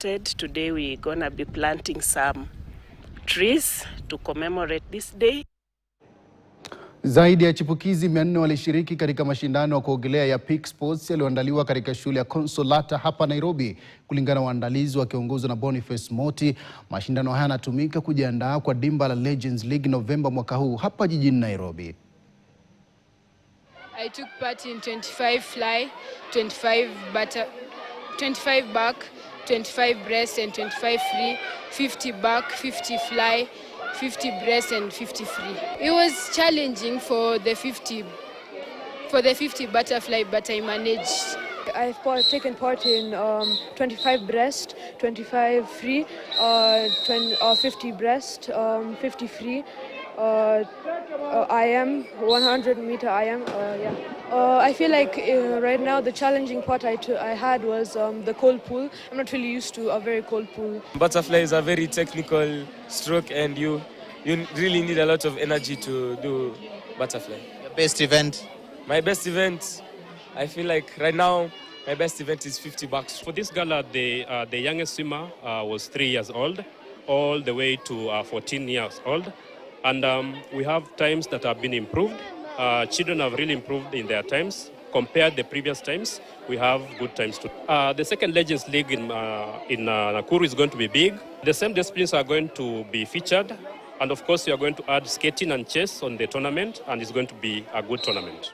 Today we're gonna be planting some trees to commemorate this day. Zaidi ya chipukizi 400 walishiriki katika mashindano ya kuogelea ya Peak Sports yaliyoandaliwa katika shule ya Consolata hapa Nairobi. Kulingana na waandalizi wakiongozwa na Boniface Moti, mashindano haya yanatumika kujiandaa kwa dimba la Legends League Novemba mwaka huu hapa jijini Nairobi. I took part in 25 fly, 25 back, 25 breast and 25 free, 50 back, 50 fly, 50 breast and 50 free. It was challenging for the 50 butterfly, but I managed. I've taken part in 25 breast, 25 free, 50 breast, 50 free, IM, 100 meter IM, yeah. I feel like right now the challenging part I had was the cold pool. I'm not really used to a very cold pool. Butterfly is a very technical stroke and you really need a lot of energy to do butterfly. Your best event? My best event, I feel like right now, my best event is 50 bucks. For this gala, the youngest swimmer was 3 years old, all the way to 14 years old. And we have times that have been improved. Children have really improved in their times. Compared the previous times, we have good times too. The second Legends League in Nakuru is going to be big. The same disciplines are going to be featured. And of course, we are going to add skating and chess on the tournament, and it's going to be a good tournament.